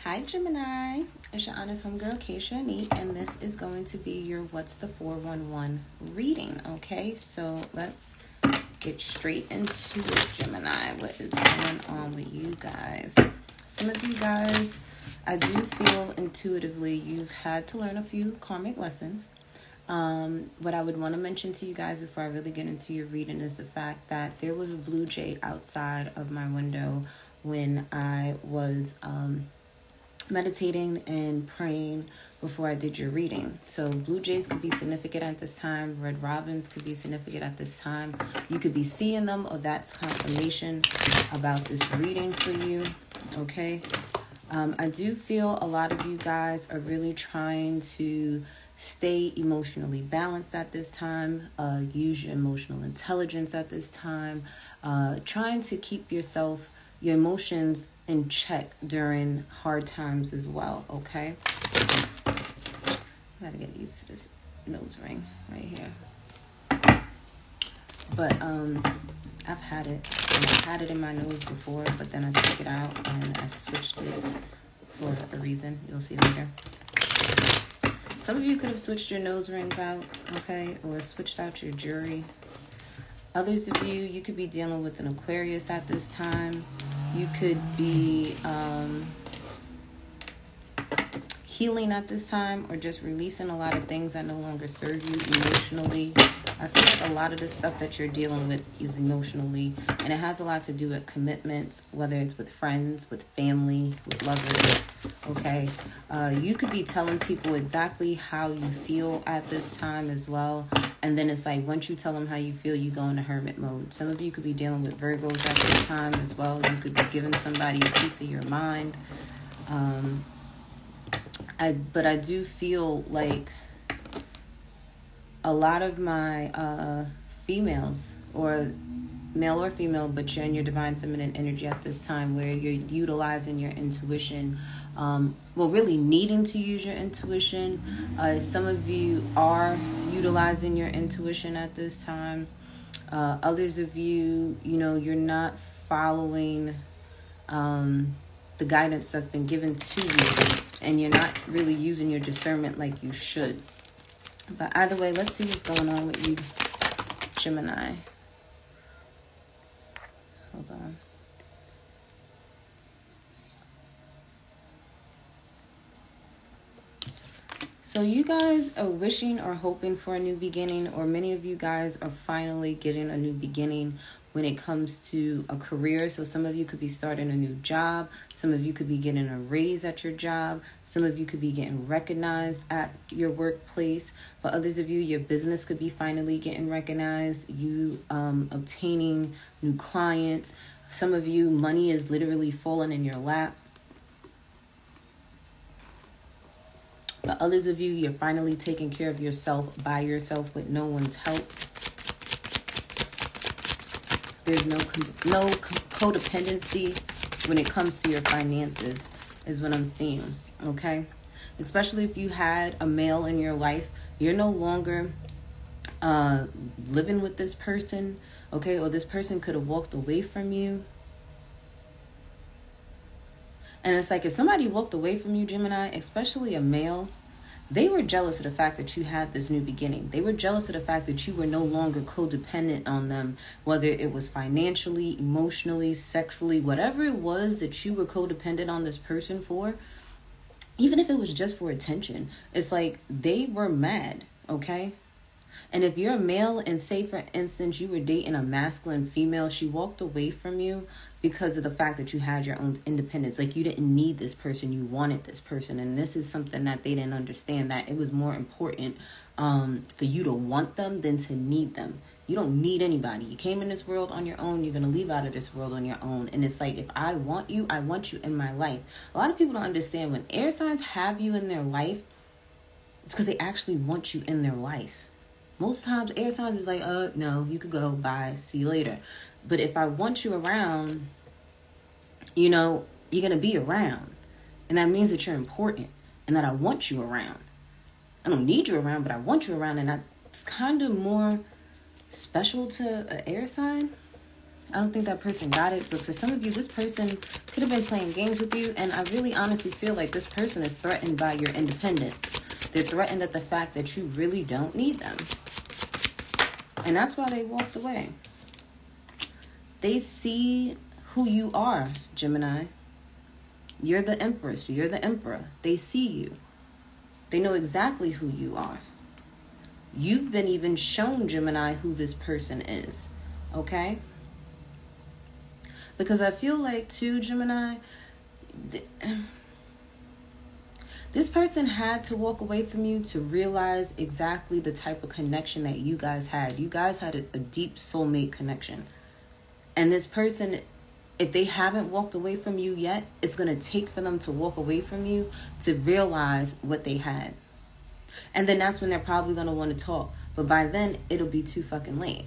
Hi Gemini, it's your honest homegirl Keisha Neat, and this is going to be your What's the 411 reading. Okay, so let's get straight into it, Gemini. What is going on with you guys? Some of you guys, I do feel intuitively you've had to learn a few karmic lessons. What I would want to mention to you guys before I really get into your reading is the fact that there was a blue jay outside of my window when I was meditating and praying before I did your reading. So blue jays could be significant at this time. Red robins could be significant at this time. You could be seeing them, or that's confirmation about this reading for you. Okay. I do feel a lot of you guys are really trying to stay emotionally balanced at this time. Use your emotional intelligence at this time. Trying to keep your emotions in check during hard times as well, okay? Gotta get used to this nose ring right here. But I've had it. I've had it in my nose before, but then I took it out and I switched it for a reason. You'll see later. Some of you could have switched your nose rings out, okay? Or switched out your jewelry. Others of you, you could be dealing with an Aquarius at this time. You could be healing at this time, or just releasing a lot of things that no longer serve you emotionally. I feel like a lot of the stuff that you're dealing with is emotionally, and it has a lot to do with commitments, whether it's with friends, with family, with lovers, okay? You could be telling people exactly how you feel at this time as well, and then it's like once you tell them how you feel, you go into hermit mode. Some of you could be dealing with Virgos at this time as well. You could be giving somebody a piece of your mind. But I do feel like a lot of my females, or male or female, but you're in your divine feminine energy at this time where you're utilizing your intuition, really needing to use your intuition. Some of you are utilizing your intuition at this time. Others of you, you're not following the guidance that's been given to you, and you're not really using your discernment like you should. But either way, let's see what's going on with you, Gemini. Hold on. So you guys are wishing or hoping for a new beginning, or many of you guys are finally getting a new beginning when it comes to a career. So some of you could be starting a new job. Some of you could be getting a raise at your job. Some of you could be getting recognized at your workplace. For others of you, your business could be finally getting recognized. You obtaining new clients. Some of you, money is literally falling in your lap. But others of you, you're finally taking care of yourself by yourself with no one's help. There's no codependency when it comes to your finances, is what I'm seeing, okay? Especially if you had a male in your life, you're no longer living with this person, okay? Or this person could have walked away from you. And it's like if somebody walked away from you, Gemini, especially a male, they were jealous of the fact that you had this new beginning. They were jealous of the fact that you were no longer codependent on them, whether it was financially, emotionally, sexually, whatever it was that you were codependent on this person for, even if it was just for attention. It's like they were mad, okay? And if you're a male and say, for instance, you were dating a masculine female, she walked away from you because of the fact that you had your own independence. Like you didn't need this person, you wanted this person. And this is something that they didn't understand, that it was more important for you to want them than to need them. You don't need anybody. You came in this world on your own. You're going to leave out of this world on your own. And it's like, if I want you in my life. A lot of people don't understand when air signs have you in their life, it's because they actually want you in their life. Most times air signs is like, no, you could go, bye, see you later. But if I want you around, you're going to be around. And that means that you're important and that I want you around. I don't need you around, but I want you around. And that's kind of more special to an air sign. I don't think that person got it. But for some of you, this person could have been playing games with you. And I really honestly feel like this person is threatened by your independence. They're threatened at the fact that you really don't need them. And that's why they walked away. They see who you are, Gemini. You're the Empress. You're the Emperor. They see you. They know exactly who you are. You've been even shown, Gemini, who this person is. Okay? Because I feel like, too, Gemini, this person had to walk away from you to realize exactly the type of connection that you guys had. You guys had a deep soulmate connection. And this person, if they haven't walked away from you yet, it's going to take for them to walk away from you to realize what they had. And then that's when they're probably going to want to talk. But by then, it'll be too fucking late.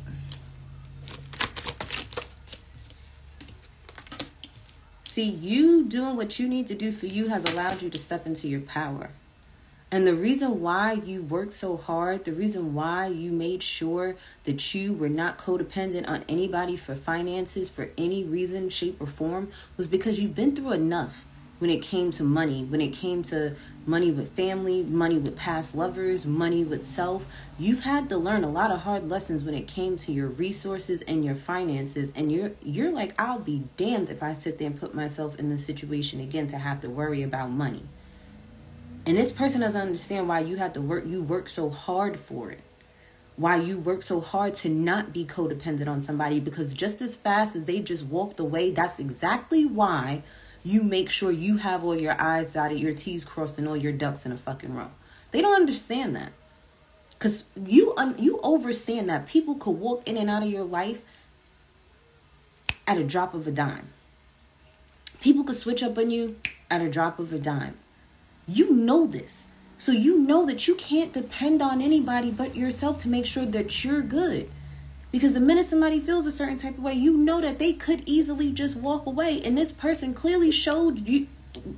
See, you doing what you need to do for you has allowed you to step into your power. And the reason why you worked so hard, the reason why you made sure that you were not codependent on anybody for finances for any reason, shape, or form, was because you've been through enough when it came to money, when it came to money with family, money with past lovers, money with self. You've had to learn a lot of hard lessons when it came to your resources and your finances. And you're like, I'll be damned if I sit there and put myself in this situation again to have to worry about money. And this person doesn't understand why you had to work. You work so hard for it. Why you work so hard to not be codependent on somebody. Because just as fast as they just walked away, that's exactly why you make sure you have all your I's dotted, your T's crossed, and all your ducks in a fucking row. They don't understand that. Because you understand that people could walk in and out of your life at a drop of a dime. People could switch up on you at a drop of a dime. You know this. So you know that you can't depend on anybody but yourself to make sure that you're good. Because the minute somebody feels a certain type of way, you know that they could easily just walk away. And this person clearly showed you,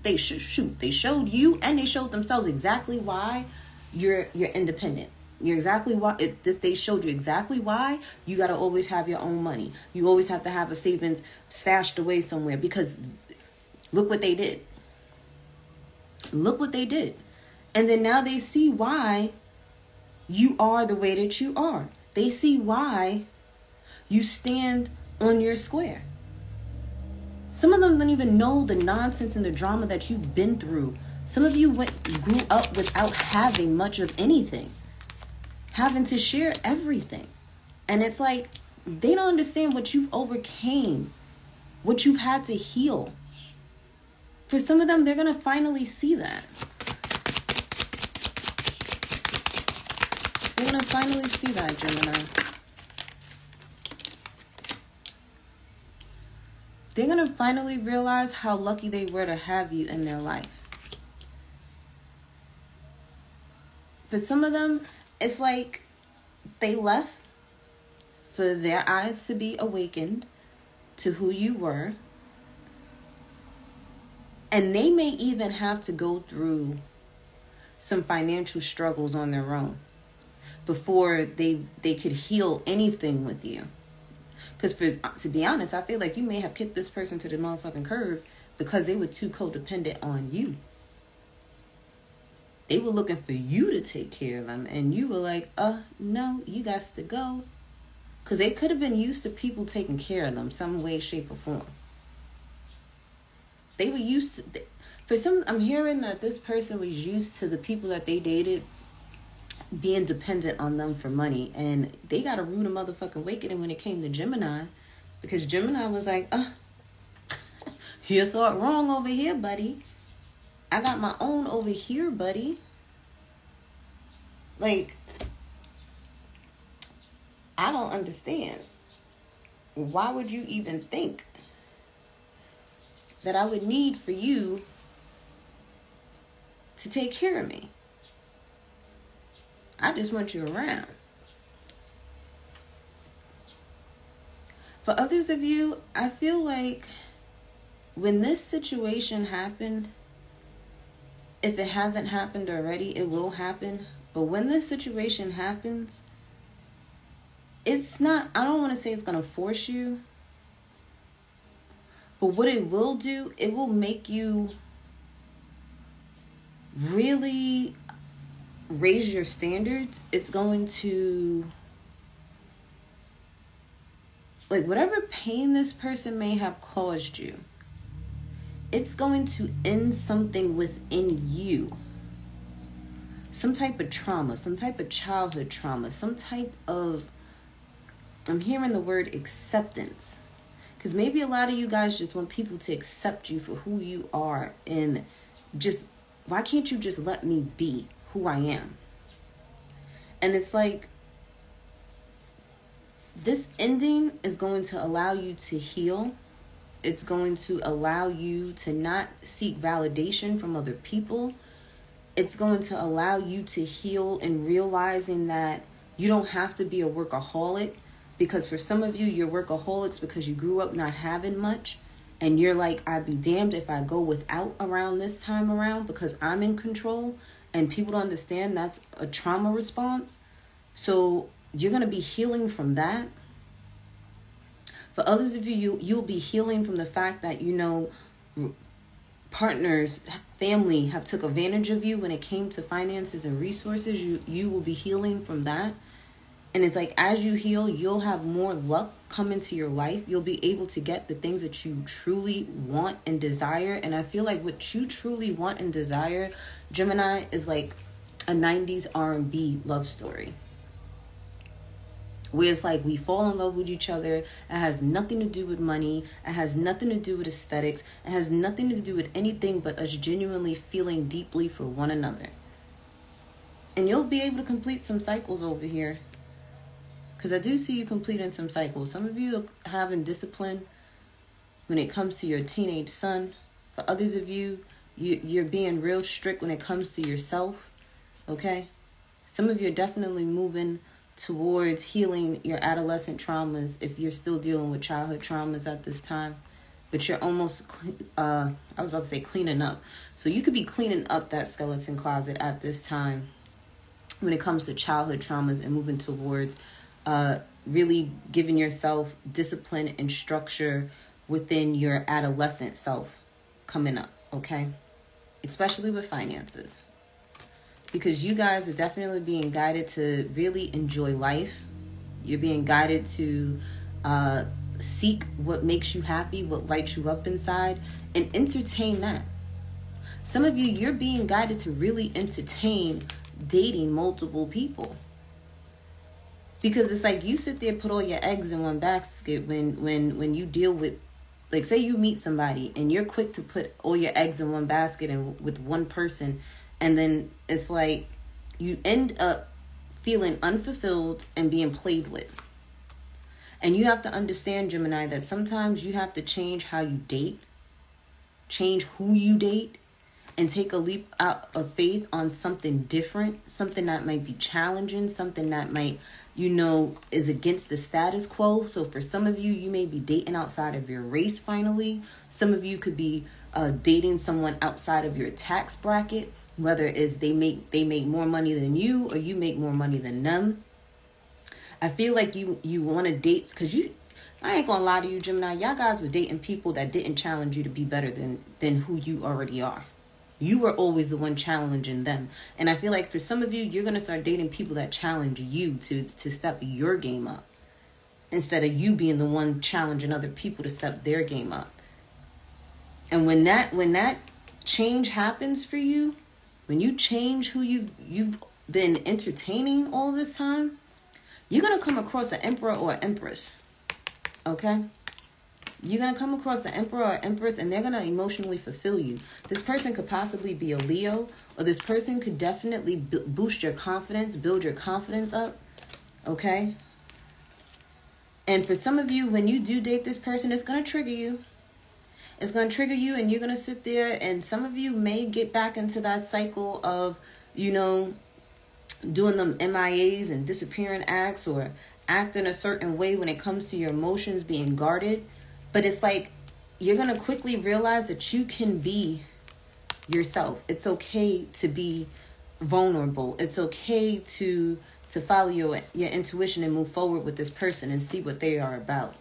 they showed you and they showed themselves exactly why you're independent. You're exactly why they showed you exactly why you got to always have your own money. You always have to have a savings stashed away somewhere, because look what they did. Look what they did. And then now they see why you are the way that you are. They see why you stand on your square. Some of them don't even know the nonsense and the drama that you've been through. Some of you grew up without having much of anything, having to share everything. And it's like, they don't understand what you've overcame, what you've had to heal. For some of them, they're going to finally see that. They're going to finally see that, Gemini. They're going to finally realize how lucky they were to have you in their life. For some of them, it's like they left for their eyes to be awakened to who you were. And they may even have to go through some financial struggles on their own before they could heal anything with you. Because to be honest, I feel like you may have kicked this person to the motherfucking curb because they were too codependent on you. They were looking for you to take care of them. And you were like, no, you got to go. Because they could have been used to people taking care of them some way, shape, or form. They were used to... I'm hearing that this person was used to the people that they dated being dependent on them for money. And they got a rude motherfucking awakening when it came to Gemini. Because Gemini was like, you thought wrong over here, buddy. I got my own over here, buddy. Like, I don't understand. Why would you even think that I would need for you to take care of me? I just want you around. For others of you, I feel like when this situation happened, if it hasn't happened already, it will happen. But when this situation happens, it's not, I don't want to say it's going to force you, But what it will do, it will make you really raise your standards. It's going to, like, whatever pain this person may have caused you, it's going to end something within you. Some type of trauma, some type of childhood trauma, some type of, I'm hearing the word acceptance. Because maybe a lot of you guys just want people to accept you for who you are. And just, why can't you just let me be who I am? And it's like, this ending is going to allow you to heal. It's going to allow you to not seek validation from other people. It's going to allow you to heal in realizing that you don't have to be a workaholic. Because for some of you, you're workaholics because you grew up not having much. And you're like, I'd be damned if I go without around this time around because I'm in control. And people don't understand that's a trauma response. So you're going to be healing from that. For others of you, you'll be healing from the fact that, you know, partners, family have took advantage of you when it came to finances and resources. You will be healing from that. And it's like, as you heal, you'll have more luck come into your life. You'll be able to get the things that you truly want and desire. And I feel like what you truly want and desire, Gemini, is like a 90s R&B love story. Where it's like we fall in love with each other. It has nothing to do with money. It has nothing to do with aesthetics. It has nothing to do with anything but us genuinely feeling deeply for one another. And you'll be able to complete some cycles over here. Because I do see you completing some cycles. Some of you are having discipline when it comes to your teenage son. For others of you, you're being real strict when it comes to yourself. Okay? Some of you are definitely moving towards healing your adolescent traumas if you're still dealing with childhood traumas at this time. But you're almost, I was about to say cleaning up. So you could be cleaning up that skeleton closet at this time when it comes to childhood traumas and moving towards really giving yourself discipline and structure within your adolescent self coming up, okay? Especially with finances. Because you guys are definitely being guided to really enjoy life. You're being guided to seek what makes you happy, what lights you up inside, and entertain that. Some of you, you're being guided to really entertain dating multiple people. Because it's like you sit there, put all your eggs in one basket when you deal with, like, say you meet somebody and you're quick to put all your eggs in one basket and with one person. And then it's like you end up feeling unfulfilled and being played with. And you have to understand, Gemini, that sometimes you have to change how you date, change who you date, and take a leap out of faith on something different, something that might be challenging, something that might, you know, is against the status quo. So for some of you, you may be dating outside of your race finally. Some of you could be dating someone outside of your tax bracket, whether it's they make more money than you or you make more money than them. I feel like you want to date because I ain't gonna lie to you, Gemini, y'all guys were dating people that didn't challenge you to be better than who you already are. You were always the one challenging them. And I feel like for some of you, you're going to start dating people that challenge you to step your game up. Instead of you being the one challenging other people to step their game up. And when that change happens for you, when you change who you've been entertaining all this time, you're going to come across an emperor or an empress. Okay? You're going to come across an emperor or empress and they're going to emotionally fulfill you. This person could possibly be a Leo, or this person could definitely boost your confidence, build your confidence up. Okay? And for some of you, when you do date this person, it's going to trigger you. It's going to trigger you and you're going to sit there, and some of you may get back into that cycle of, you know, doing them MIAs and disappearing acts, or acting a certain way when it comes to your emotions being guarded. But it's like you're going to quickly realize that you can be yourself. It's okay to be vulnerable. It's okay to follow your intuition and move forward with this person and see what they are about.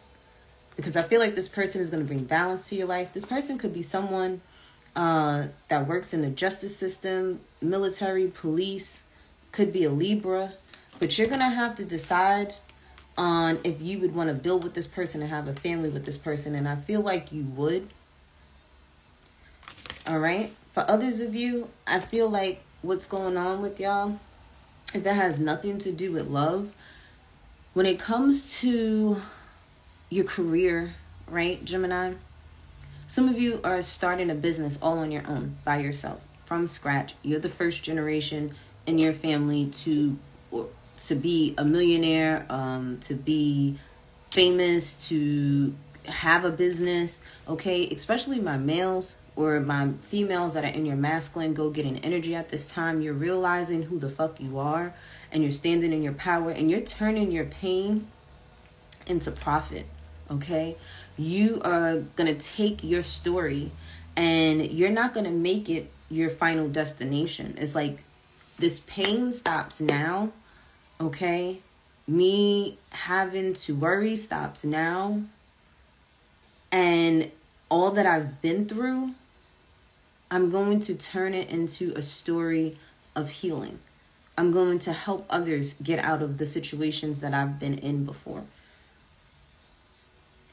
because I feel like this person is going to bring balance to your life. This person could be someone that works in the justice system, military, police, could be a Libra. But you're going to have to decide on if you would want to build with this person and have a family with this person. And I feel like you would. All right. For others of you, I feel like what's going on with y'all, if it has nothing to do with love, when it comes to your career, right, Gemini? Some of you are starting a business all on your own, by yourself, from scratch. You're the first generation in your family to be a millionaire, to be famous, to have a business, okay? Especially my males or my females that are in your masculine go-getting energy at this time. You're realizing who the fuck you are, and you're standing in your power, and you're turning your pain into profit, okay? You are going to take your story, and you're not going to make it your final destination. It's like this pain stops now, okay? Me having to worry stops now. And all that I've been through, I'm going to turn it into a story of healing. I'm going to help others get out of the situations that I've been in before.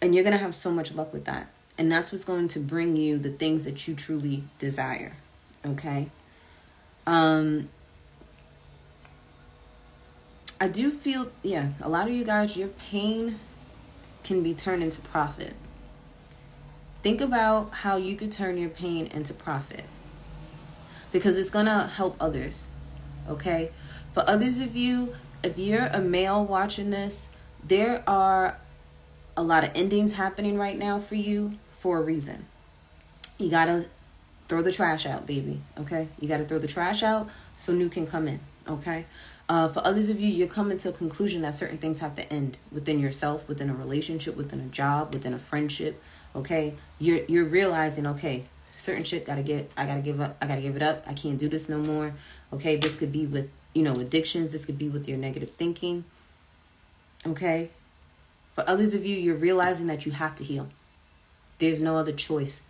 And you're going to have so much luck with that. And that's what's going to bring you the things that you truly desire. Okay? I do feel, a lot of you guys, your pain can be turned into profit. Think about how you could turn your pain into profit, because it's going to help others. Okay? For others of you, if you're a male watching this, there are a lot of endings happening right now for you for a reason. You got to throw the trash out, baby. Okay? You got to throw the trash out so new can come in. Okay? For others of you, you're coming to a conclusion that certain things have to end within yourself, within a relationship, within a job, within a friendship. Okay? You're realizing, okay, certain shit I gotta give up. I gotta give it up. I can't do this no more. Okay? This could be with, addictions. This could be with your negative thinking. Okay? For others of you, you're realizing that you have to heal. There's no other choice.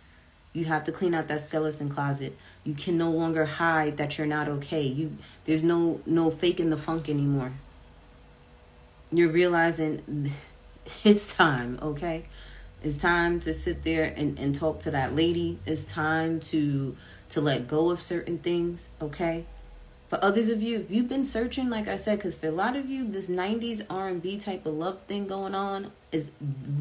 You have to clean out that skeleton closet. You can no longer hide that you're not okay. There's no faking the funk anymore. You're realizing it's time, okay? It's time to sit there and talk to that lady. It's time to let go of certain things, okay? For others of you, if you've been searching, like I said, because for a lot of you, this 90s R&B type of love thing going on is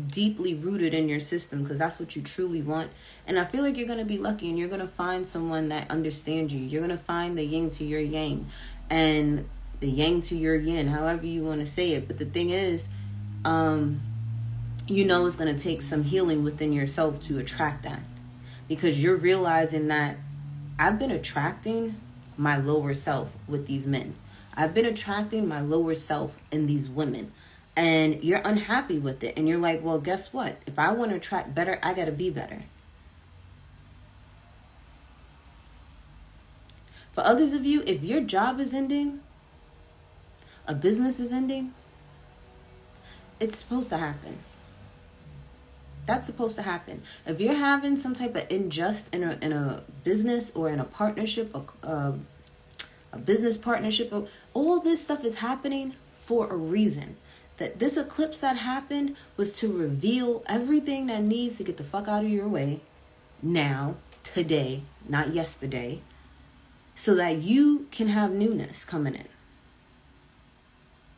deeply rooted in your system, because that's what you truly want. And I feel like you're going to be lucky, and you're going to find someone that understands you. You're going to find the yin to your yang and the yang to your yin, however you want to say it. But the thing is, it's going to take some healing within yourself to attract that, because you're realizing that I've been attracting my lower self with these men. I've been attracting my lower self in these women, and you're unhappy with it. And you're like, well, guess what? If I want to attract better, I got to be better. For others of you, if your job is ending, a business is ending, it's supposed to happen. That's supposed to happen. If you're having some type of injustice in a business or in a partnership, a business partnership, all this stuff is happening for a reason. That this eclipse that happened was to reveal everything that needs to get the fuck out of your way now, today, not yesterday, so that you can have newness coming in.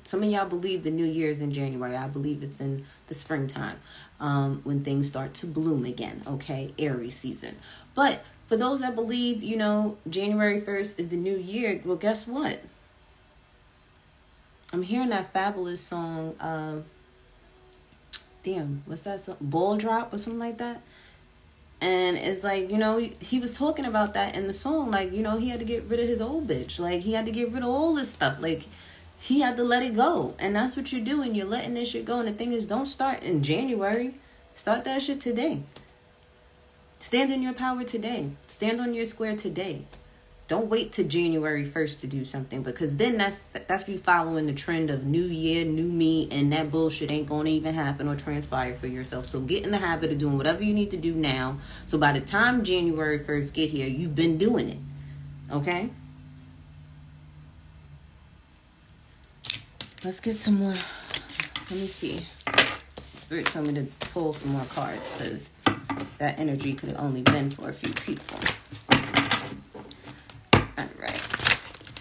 Some of y'all believe the new year is in January. I believe it's in the springtime, when things start to bloom again, okay? Aries season. But for those that believe, January 1st is the new year, well, guess what? I'm hearing that fabulous song, what's that song? Ball Drop or something like that. And it's like, he was talking about that in the song. Like, he had to get rid of his old bitch. Like, he had to get rid of all this stuff. Like, he had to let it go. And that's what you're doing. You're letting this shit go. And the thing is, don't start in January. Start that shit today. Stand in your power today. Stand on your square today. Don't wait to January 1st to do something, because then that's you following the trend of new year, new me, and that bullshit ain't going to even happen or transpire for yourself. So get in the habit of doing whatever you need to do now. So by the time January 1st get here, you've been doing it. Okay? Let's get some more. Let me see. Spirit told me to pull some more cards, because that energy could have only been for a few people. Alright.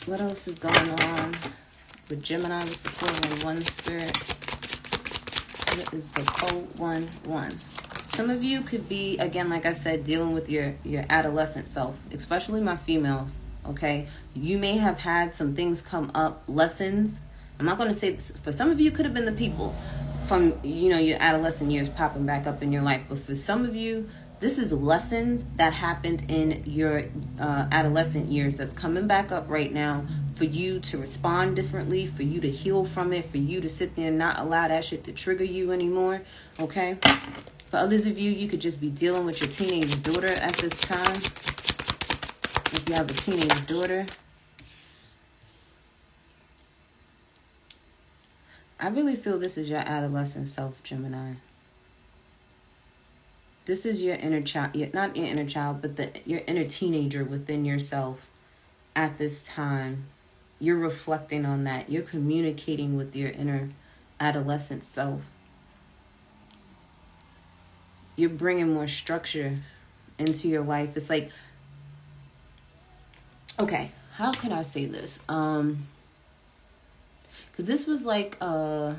What else is going on with Gemini? What's the 411 spirit? What is the 011? Some of you could be, again, like I said, dealing with your adolescent self, especially my females, okay? You may have had some things come up, lessons. I'm not going to say this. For some of you, could have been the people from, your adolescent years popping back up in your life. But for some of you, this is lessons that happened in your adolescent years that's coming back up right now for you to respond differently, for you to heal from it, for you to sit there and not allow that shit to trigger you anymore, okay? For others of you, you could just be dealing with your teenage daughter at this time. If you have a teenage daughter. I really feel this is your adolescent self, Gemini. This is your inner child, not your inner child, but your inner teenager within yourself at this time. You're reflecting on that. You're communicating with your inner adolescent self. You're bringing more structure into your life. It's like, okay, how can I say this? Because this was like, I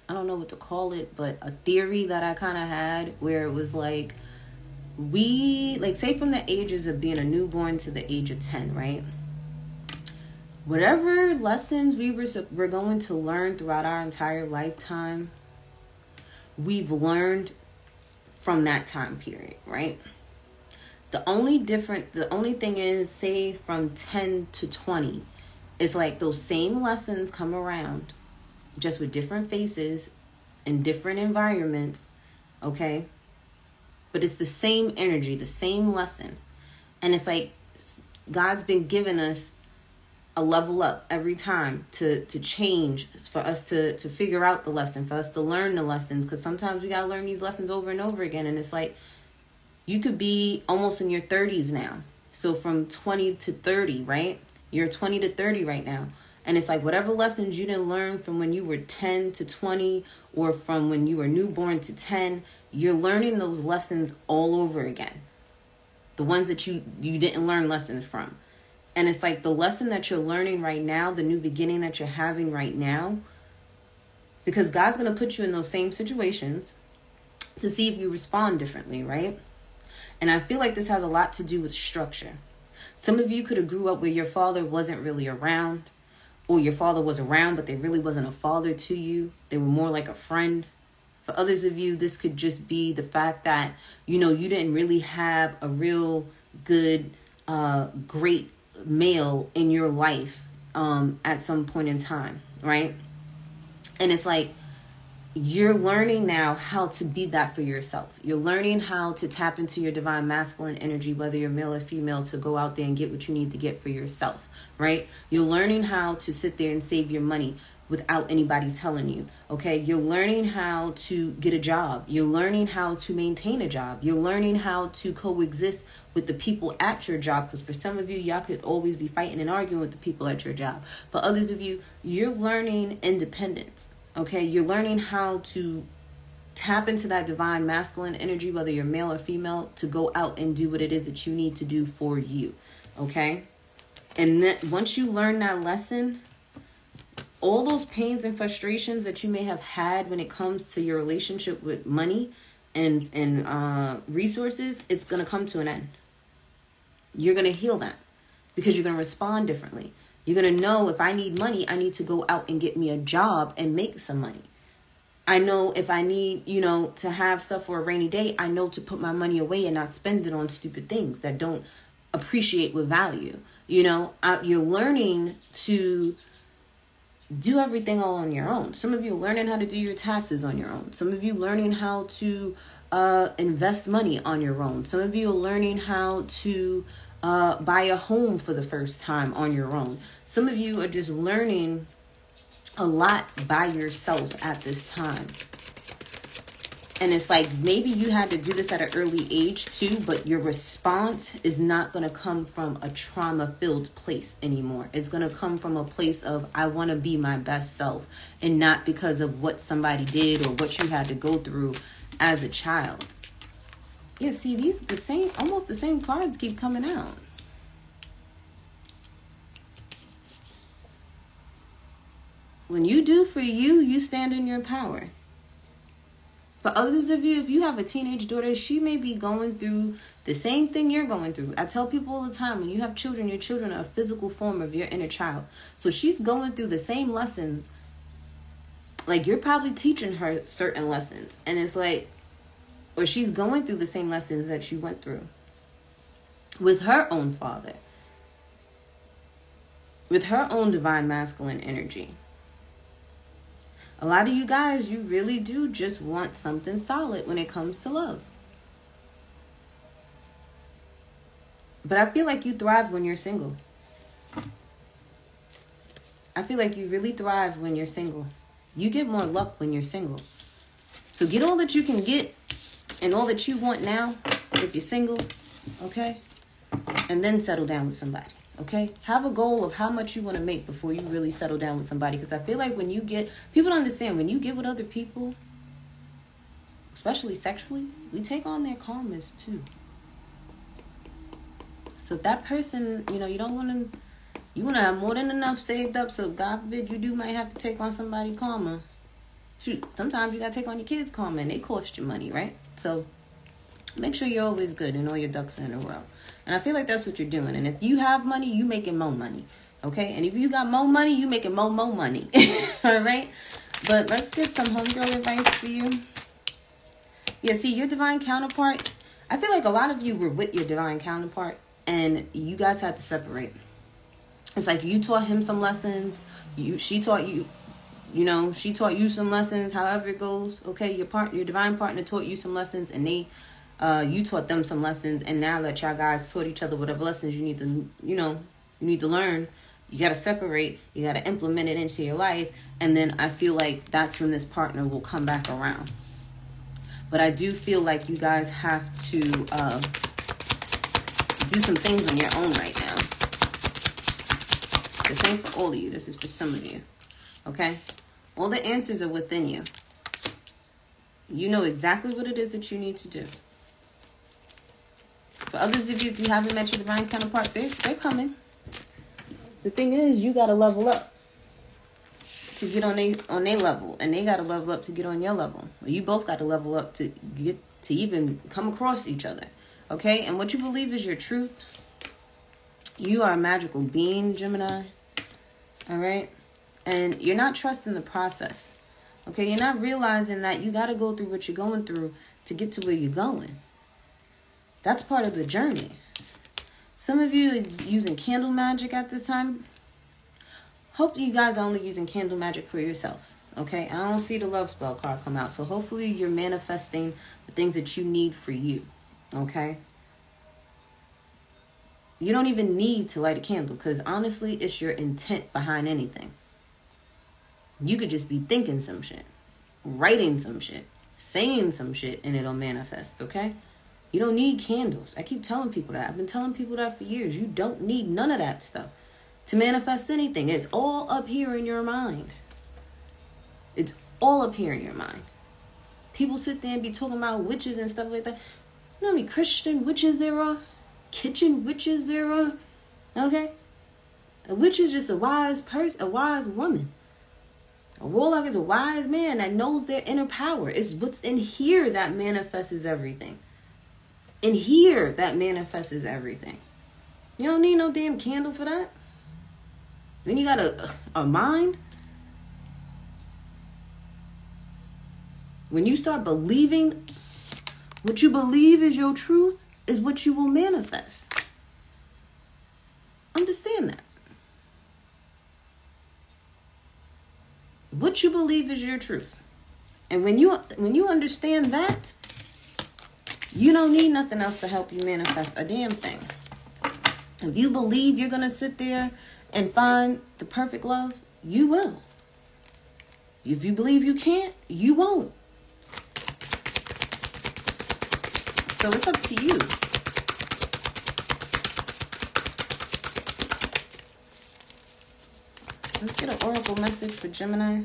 don't know what to call it, but a theory that I kind of had where it was like, say from the ages of being a newborn to the age of 10, right? Whatever lessons we're going to learn throughout our entire lifetime, we've learned from that time period, right? The only thing is, say from 10 to 20, it's like those same lessons come around, just with different faces in different environments, okay? But it's the same energy, the same lesson. And it's like God's been giving us a level up every time to change, for us to figure out the lesson, for us to learn the lessons. Because sometimes we got to learn these lessons over and over again. And it's like, you could be almost in your 30s now. So from 20 to 30, right? You're 20 to 30 right now. And it's like whatever lessons you didn't learn from when you were 10 to 20, or from when you were newborn to 10, you're learning those lessons all over again. The ones that you didn't learn lessons from. And it's like the lesson that you're learning right now, the new beginning that you're having right now, because God's going to put you in those same situations to see if you respond differently, right? And I feel like this has a lot to do with structure. Some of you could have grew up where your father wasn't really around, or your father was around, but they really wasn't a father to you. They were more like a friend. For others of you, this could just be the fact that, you didn't really have a real good, great male in your life at some point in time, right? And it's like, you're learning now how to be that for yourself. You're learning how to tap into your divine masculine energy, whether you're male or female, to go out there and get what you need to get for yourself, right? You're learning how to sit there and save your money without anybody telling you, okay? You're learning how to get a job. You're learning how to maintain a job. You're learning how to coexist with the people at your job, because for some of you, y'all could always be fighting and arguing with the people at your job. For others of you, you're learning independence. Okay, you're learning how to tap into that divine masculine energy, whether you're male or female, to go out and do what it is that you need to do for you. Okay, and then once you learn that lesson, all those pains and frustrations that you may have had when it comes to your relationship with money and resources, it's going to come to an end. You're going to heal that, because you're going to respond differently. You're going to know, if I need money, I need to go out and get me a job and make some money. I know if I need, to have stuff for a rainy day, I know to put my money away and not spend it on stupid things that don't appreciate with value. You're learning to do everything all on your own. Some of you learning how to do your taxes on your own. Some of you learning how to invest money on your own. Some of you are learning how to buy a home for the first time on your own. Some of you are just learning a lot by yourself at this time. And it's like maybe you had to do this at an early age too, but your response is not going to come from a trauma-filled place anymore. It's going to come from a place of, I want to be my best self, and not because of what somebody did or what you had to go through as a child. Yeah, see, these almost the same cards keep coming out. When you do for you, you stand in your power. For others of you, if you have a teenage daughter, she may be going through the same thing you're going through. I tell people all the time, when you have children, your children are a physical form of your inner child. So she's going through the same lessons. Like, you're probably teaching her certain lessons. And it's like, or she's going through the same lessons that you went through with her own father, with her own divine masculine energy. A lot of you guys, you really do just want something solid when it comes to love. But I feel like you thrive when you're single. I feel like you really thrive when you're single. You get more luck when you're single. So get all that you can get and all that you want now if you're single, okay? And then settle down with somebody. Okay, have a goal of how much you want to make before you really settle down with somebody. Because I feel like when you get, people don't understand, when you get with other people, especially sexually, we take on their karmas too. So if that person, you know, you don't want to, you want to have more than enough saved up. So God forbid you do might have to take on somebody's karma. Shoot, sometimes you got to take on your kids' karma and they cost you money, right? So make sure you're always good and all your ducks are in a row. And I feel like that's what you're doing. And if you have money, you making more money. Okay? And if you got more money, you making more money. All right? But let's get some homegirl advice for you. Yeah, see, your divine counterpart, I feel like a lot of you were with your divine counterpart and you guys had to separate. It's like you taught him some lessons. She taught you, you know, she taught you some lessons, however it goes. Okay? Your divine partner taught you some lessons and you taught them some lessons, and now that y'all guys taught each other whatever lessons you need to, you know, you need to learn, you got to separate, you got to implement it into your life, and then I feel like that's when this partner will come back around. But I do feel like you guys have to do some things on your own right now. This ain't for all of you. This is for some of you. Okay? All the answers are within you. You know exactly what it is that you need to do. For others of you, if you haven't met your divine counterpart, they're coming. The thing is, you got to level up to get on their level, and they got to level up to get on your level. You both got to level up to get to even come across each other. Okay? And what you believe is your truth. You are a magical being, Gemini. All right? And you're not trusting the process. Okay? You're not realizing that you got to go through what you're going through to get to where you're going. That's part of the journey. Some of you are using candle magic at this time. Hope you guys are only using candle magic for yourselves. Okay? I don't see the love spell card come out. So hopefully you're manifesting the things that you need for you. Okay? You don't even need to light a candle, because honestly, it's your intent behind anything. You could just be thinking some shit, writing some shit, saying some shit, and it'll manifest. Okay? You don't need candles. I keep telling people that. I've been telling people that for years. You don't need none of that stuff to manifest anything. It's all up here in your mind. It's all up here in your mind. People sit there and be talking about witches and stuff like that. You know how many Christian witches there are? Kitchen witches there are? Okay? A witch is just a wise person, a wise woman. A warlock is a wise man that knows their inner power. It's what's in here that manifests everything. In here, that manifests everything. You don't need no damn candle for that. Then you got a mind. When you start believing what you believe is your truth, is what you will manifest. Understand that. What you believe is your truth. And when you understand that, you don't need nothing else to help you manifest a damn thing. If you believe you're going to sit there and find the perfect love, you will. If you believe you can't, you won't. So it's up to you. Let's get an oracle message for Gemini.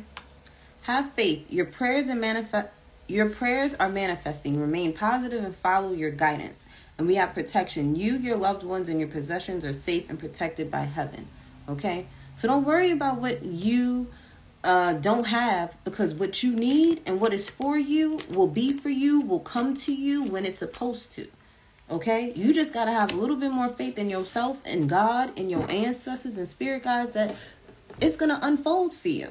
Have faith. Your prayers are manifesting. Remain positive and follow your guidance. And we have protection. You, your loved ones, and your possessions are safe and protected by heaven. Okay? So don't worry about what you don't have, because what you need and what is for you will be for you, will come to you when it's supposed to. Okay? You just got to have a little bit more faith in yourself and God and your ancestors and spirit guides that it's going to unfold for you.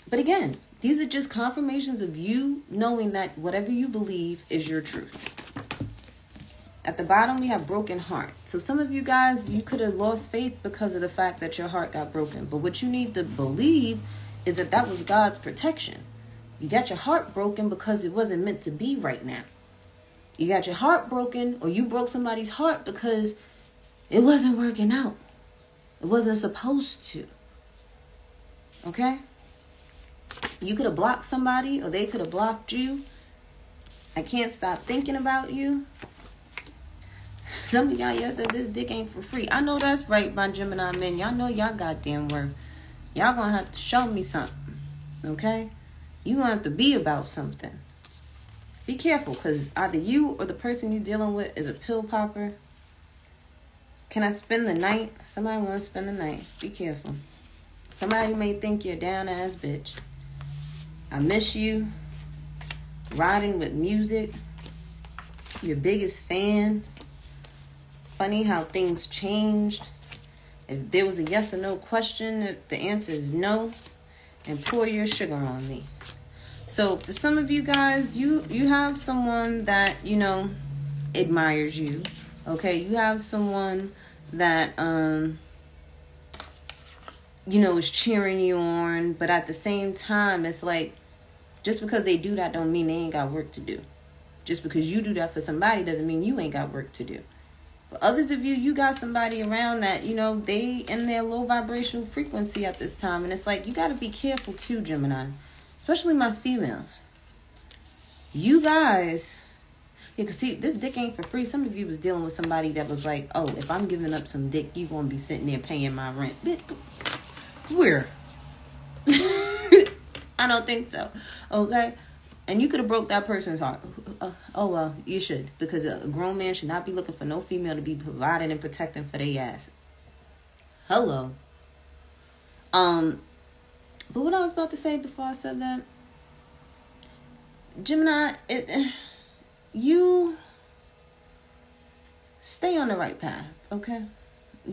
But again, these are just confirmations of you knowing that whatever you believe is your truth. At the bottom, we have broken heart. So some of you guys, you could have lost faith because of the fact that your heart got broken. But what you need to believe is that that was God's protection. You got your heart broken because it wasn't meant to be right now. You got your heart broken, or you broke somebody's heart because it wasn't working out. It wasn't supposed to. Okay? You could have blocked somebody, or they could have blocked you. I can't stop thinking about you. Some of y'all said this dick ain't for free. I know that's right, my Gemini men. Y'all know y'all goddamn worth. Y'all gonna have to show me something. Okay? You gonna have to be about something. Be careful, because either you or the person you're dealing with is a pill popper. Can I spend the night? Somebody want to spend the night. Be careful. Somebody may think you're a down-ass bitch. I miss you. Riding with music. Your biggest fan. Funny how things changed. If there was a yes or no question, the answer is no. And pour your sugar on me. So for some of you guys, you have someone that, admires you. Okay, you have someone that, is cheering you on. But at the same time, it's like, just because they do that don't mean they ain't got work to do. Just because you do that for somebody doesn't mean you ain't got work to do. For others of you, you got somebody around that, they in their low vibrational frequency at this time. And it's like, you got to be careful too, Gemini. Especially my females. You guys, because see, this dick ain't for free. Some of you was dealing with somebody that was like, oh, if I'm giving up some dick, you going to be sitting there paying my rent. Bitch, where? I don't think so. Okay? And you could have broke that person's heart. Oh, well, you should. Because a grown man should not be looking for no female to be providing and protecting for their ass. Hello. But what I was about to say before I said that, Gemini, you stay on the right path, okay?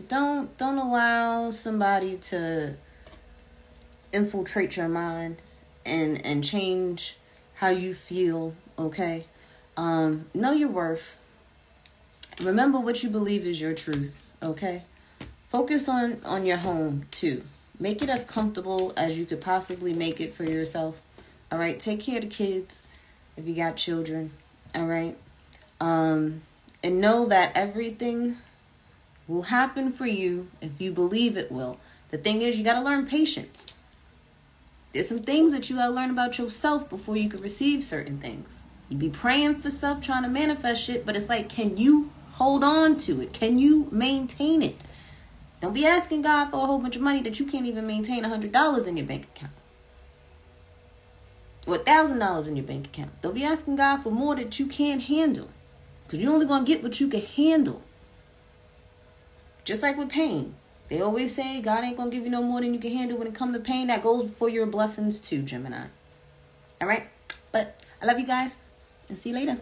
Don't allow somebody to infiltrate your mind and change how you feel, okay? Know your worth. Remember what you believe is your truth, okay? Focus on your home too. Make it as comfortable as you could possibly make it for yourself. All right. Take care of the kids if you got children. All right. And know that everything will happen for you if you believe it will. The thing is, you got to learn patience. There's some things that you got to learn about yourself before you can receive certain things. You be praying for stuff, trying to manifest shit, but it's like, can you hold on to it? Can you maintain it? Don't be asking God for a whole bunch of money that you can't even maintain $100 in your bank account. Or $1,000 in your bank account. Don't be asking God for more that you can't handle. Because you're only going to get what you can handle. Just like with pain. They always say God ain't going to give you no more than you can handle when it comes to pain. That goes for your blessings too, Gemini. All right? But I love you guys. And see you later.